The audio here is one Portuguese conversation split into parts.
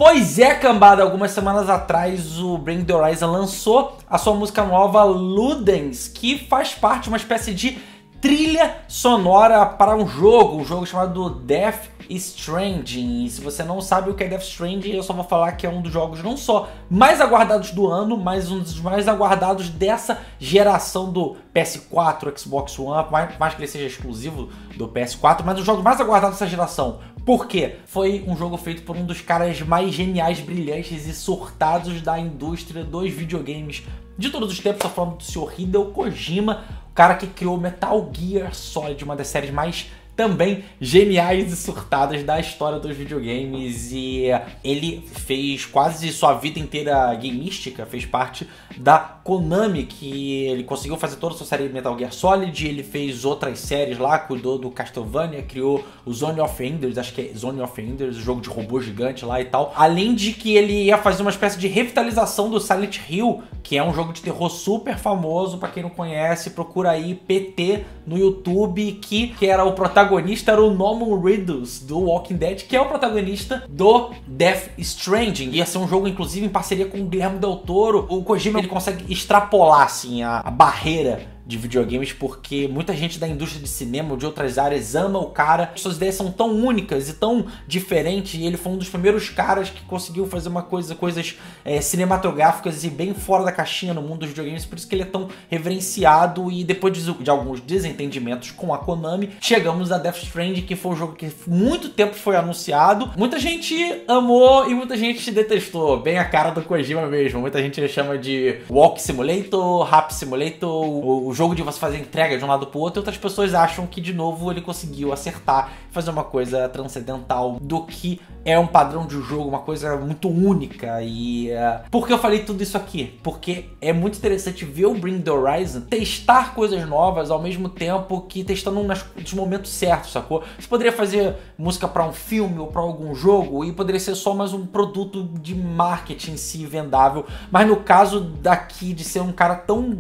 Pois é, cambada, algumas semanas atrás o Bring the Horizon lançou a sua música nova Ludens, que faz parte de uma espécie de trilha sonora para um jogo chamado Death Stranding. E se você não sabe o que é Death Stranding, eu só vou falar que é um dos jogos não só mais aguardados do ano, mas um dos mais aguardados dessa geração do PS4, Xbox One, mais que ele seja exclusivo do PS4, mas um jogo mais aguardado dessa geração. Por quê? Foi um jogo feito por um dos caras mais geniais, brilhantes e surtados da indústria dos videogames de todos os tempos. Estou falando do Sr. Hideo Kojima, o cara que criou Metal Gear Solid, uma das séries mais também geniais e surtadas da história dos videogames, e ele fez quase sua vida inteira gameística, fez parte da Konami, que ele conseguiu fazer toda a sua série de Metal Gear Solid, ele fez outras séries lá, cuidou do Castlevania, criou o Zone of Enders, acho que é Zone of Enders, o jogo de robô gigante lá e tal, além de que ele ia fazer uma espécie de revitalização do Silent Hill, que é um jogo de terror super famoso, pra quem não conhece, procura aí PT no YouTube, que era o protagonista, era o Norman Reedus do Walking Dead, que é o protagonista do Death Stranding. Ia ser um jogo, inclusive, em parceria com o Guillermo del Toro. O Kojima, ele consegue extrapolar, assim, a barreira de videogames, porque muita gente da indústria de cinema ou de outras áreas ama o cara. Suas ideias são tão únicas e tão diferentes, e ele foi um dos primeiros caras que conseguiu fazer coisas cinematográficas e bem fora da caixinha no mundo dos videogames, por isso que ele é tão reverenciado. E depois de alguns desentendimentos com a Konami, chegamos a Death Stranding, que foi um jogo que muito tempo foi anunciado. Muita gente amou e muita gente detestou, bem a cara do Kojima mesmo. Muita gente chama de Walk Simulator, Rap Simulator, o jogo de você fazer entrega de um lado pro outro, e outras pessoas acham que, de novo, ele conseguiu acertar, fazer uma coisa transcendental do que é um padrão de jogo, uma coisa muito única. E por que eu falei tudo isso aqui? Porque é muito interessante ver o Bring the Horizon testar coisas novas ao mesmo tempo que testando nos momentos certos, sacou? Você poderia fazer música pra um filme ou pra algum jogo e poderia ser só mais um produto de marketing em si vendável, mas no caso daqui de ser um cara tão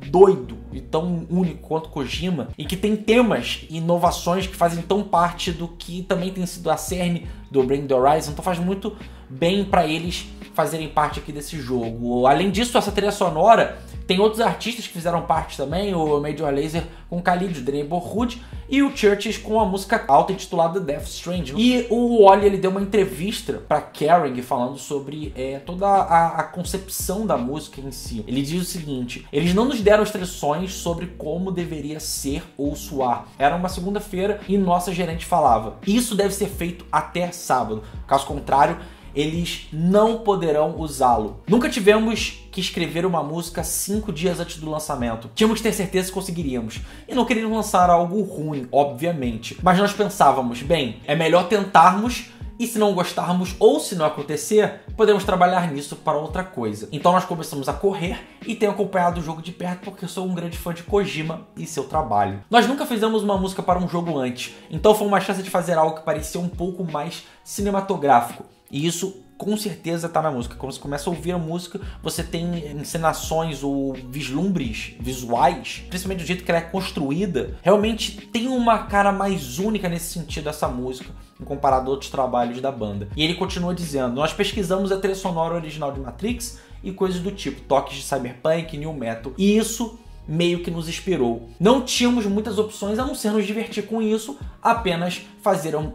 doido e tão único quanto Kojima, e que tem temas e inovações que fazem tão parte do que também tem sido a cerne do Bring the Horizon, então faz muito bem pra eles fazerem parte aqui desse jogo. Além disso, essa trilha sonora tem outros artistas que fizeram parte também, o Major Lazer com Khalid, The Neighborhood, e o Churches com a música auto-intitulada Death Stranding. E o Wally, ele deu uma entrevista pra Kerrang falando sobre toda a concepção da música em si. Ele diz o seguinte: eles não nos deram instruções sobre como deveria ser ou soar. Era uma segunda-feira e nossa gerente falava: isso deve ser feito até sábado. Caso contrário, eles não poderão usá-lo. Nunca tivemos que escrever uma música 5 dias antes do lançamento. Tínhamos que ter certeza que conseguiríamos. E não queríamos lançar algo ruim, obviamente. Mas nós pensávamos, bem, é melhor tentarmos, e se não gostarmos ou se não acontecer, podemos trabalhar nisso para outra coisa. Então nós começamos a correr e tenho acompanhado o jogo de perto porque eu sou um grande fã de Kojima e seu trabalho. Nós nunca fizemos uma música para um jogo antes, então foi uma chance de fazer algo que parecia um pouco mais cinematográfico. E isso com certeza tá na música. Quando você começa a ouvir a música, você tem encenações ou vislumbres visuais, principalmente do jeito que ela é construída. Realmente tem uma cara mais única nesse sentido essa música, em comparado a outros trabalhos da banda. E ele continua dizendo: nós pesquisamos a trilha sonora original de Matrix e coisas do tipo, toques de cyberpunk, new metal, e isso meio que nos inspirou. Não tínhamos muitas opções a não ser nos divertir com isso, apenas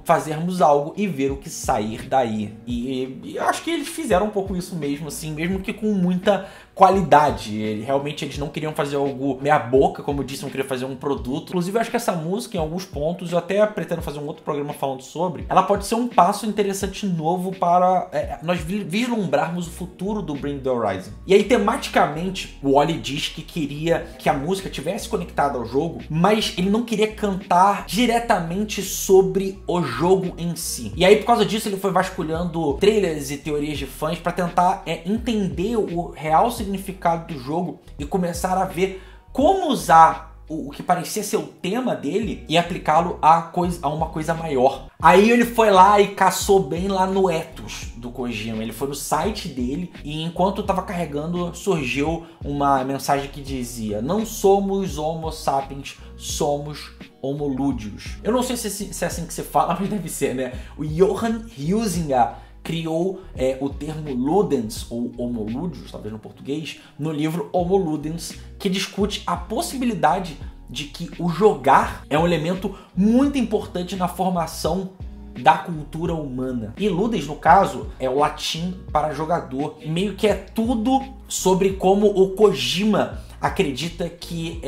fazermos algo e ver o que sair daí. E eu acho que eles fizeram um pouco isso mesmo, assim, mesmo que com muita qualidade. Realmente eles não queriam fazer algo meia boca, como eu disse, não queriam fazer um produto. Inclusive eu acho que essa música, em alguns pontos, eu até pretendo fazer um outro programa falando sobre, ela pode ser um passo interessante novo para nós vislumbrarmos o futuro do Bring the Horizon. E aí, tematicamente, o Wally diz que queria que a música tivesse conectada ao jogo, mas ele não queria cantar diretamente sobre o jogo em si. E aí, por causa disso, ele foi vasculhando trailers e teorias de fãs para tentar entender o real significado do jogo e começar a ver como usar o que parecia ser o tema dele e aplicá-lo a uma coisa maior. Aí ele foi lá e caçou bem lá no ethos do Kojima. Ele foi no site dele e enquanto estava carregando surgiu uma mensagem que dizia: não somos homo sapiens, somos homolúdios. Eu não sei se é assim que se fala, mas deve ser, né? O Johan Huizinga, criou o termo ludens, ou homolúdios, talvez no português, no livro Homo Ludens, que discute a possibilidade de que o jogar é um elemento muito importante na formação da cultura humana. E ludens, no caso, é o latim para jogador. E meio que é tudo sobre como o Kojima acredita que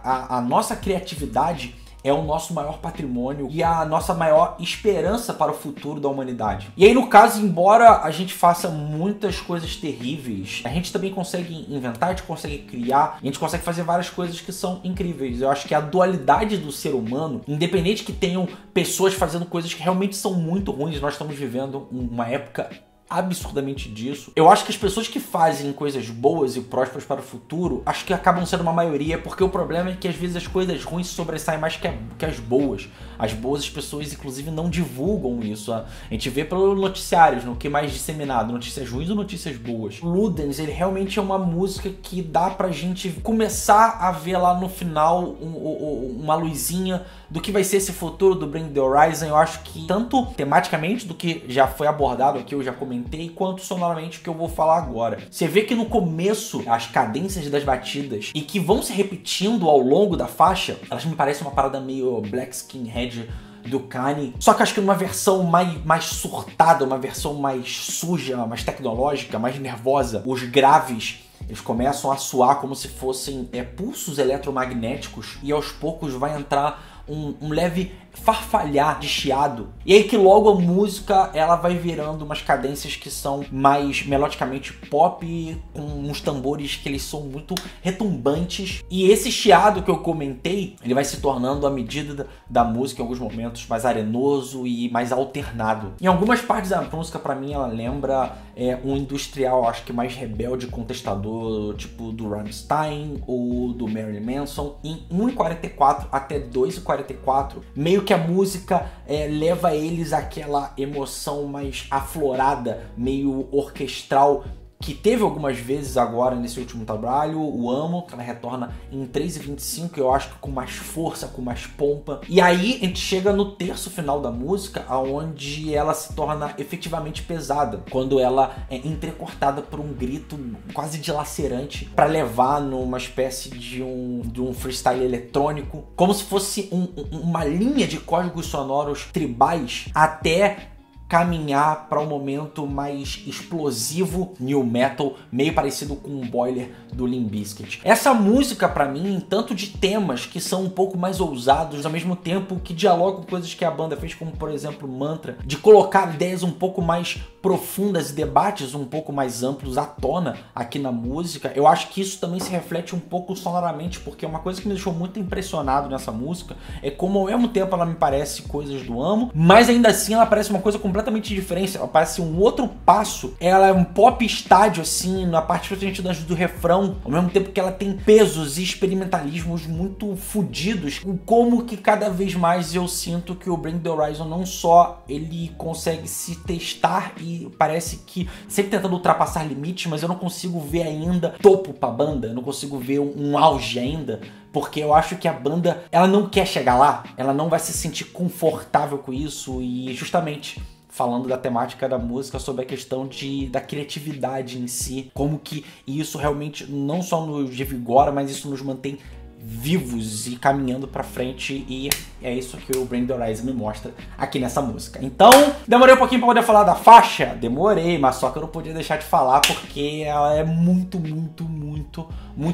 a nossa criatividade é o nosso maior patrimônio e a nossa maior esperança para o futuro da humanidade. E aí, no caso, embora a gente faça muitas coisas terríveis, a gente também consegue inventar, a gente consegue criar, a gente consegue fazer várias coisas que são incríveis. Eu acho que a dualidade do ser humano, independente que tenham pessoas fazendo coisas que realmente são muito ruins, nós estamos vivendo uma época absurdamente disso. Eu acho que as pessoas que fazem coisas boas e prósperas para o futuro, acho que acabam sendo uma maioria, porque o problema é que às vezes as coisas ruins sobressaem mais que as boas. As boas, as pessoas inclusive não divulgam isso. A gente vê pelos noticiários, no que é mais disseminado, notícias ruins ou notícias boas. Ludens, ele realmente é uma música que dá pra gente começar a ver lá no final uma luzinha do que vai ser esse futuro do Bring the Horizon. Eu acho que tanto tematicamente do que já foi abordado aqui, eu já comentei, quanto sonoramente o que eu vou falar agora. Você vê que no começo, as cadências das batidas, e que vão se repetindo ao longo da faixa, elas me parecem uma parada meio Black Skinhead do Kanye, só que acho que numa versão mais surtada, uma versão mais suja, mais tecnológica, mais nervosa. Os graves, eles começam a soar como se fossem pulsos eletromagnéticos, e aos poucos vai entrar um leve farfalhar de chiado. E aí que logo a música ela vai virando umas cadências que são mais melodicamente pop, com uns tambores que eles são muito retumbantes. E esse chiado que eu comentei, ele vai se tornando à medida da música em alguns momentos mais arenoso e mais alternado. Em algumas partes da música, pra mim, ela lembra um industrial, acho que mais rebelde, contestador, tipo do Rammstein ou do Marilyn Manson. Em 1:44 até 2:44, meio que a música leva eles àquela emoção mais aflorada, meio orquestral, que teve algumas vezes agora nesse último trabalho, o Amo, que ela retorna em 3:25, eu acho que com mais força, com mais pompa. E aí a gente chega no terço final da música, onde ela se torna efetivamente pesada, quando ela é entrecortada por um grito quase dilacerante, para levar numa espécie de um freestyle eletrônico, como se fosse uma linha de códigos sonoros tribais, até caminhar para um momento mais explosivo, new metal, meio parecido com um Boiler do Limp Bizkit. Essa música, para mim, tanto de temas que são um pouco mais ousados, ao mesmo tempo que dialogam com coisas que a banda fez, como por exemplo Mantra, de colocar ideias um pouco mais profundas e debates um pouco mais amplos à tona aqui na música. Eu acho que isso também se reflete um pouco sonoramente, porque uma coisa que me deixou muito impressionado nessa música é como ao mesmo tempo ela me parece coisas do Amo, mas ainda assim ela parece uma coisa completamente diferente, ela parece um outro passo. Ela é um pop estádio assim, na parte principalmente do refrão, ao mesmo tempo que ela tem pesos e experimentalismos muito fodidos, como que cada vez mais eu sinto que o Bring the Horizon não só ele consegue se testar e parece que sempre tentando ultrapassar limites, mas eu não consigo ver ainda topo pra banda, eu não consigo ver um auge ainda, porque eu acho que a banda, ela não quer chegar lá, ela não vai se sentir confortável com isso. E justamente falando da temática da música, sobre a questão da criatividade em si, como que isso realmente não só nos revigora, mas isso nos mantém vivos e caminhando pra frente, e é isso que o Bring the Horizon me mostra aqui nessa música. Então, demorei um pouquinho pra poder falar da faixa? Demorei, mas só que eu não podia deixar de falar porque ela é muito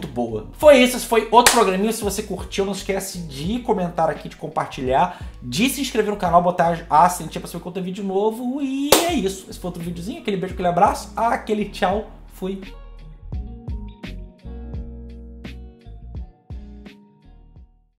boa. Foi isso, esse foi outro programinha. Se você curtiu, não esquece de comentar aqui, de compartilhar, de se inscrever no canal, botar a sininha pra saber quando tem vídeo novo, e é isso. Esse foi outro videozinho, aquele beijo, aquele abraço, aquele tchau, fui!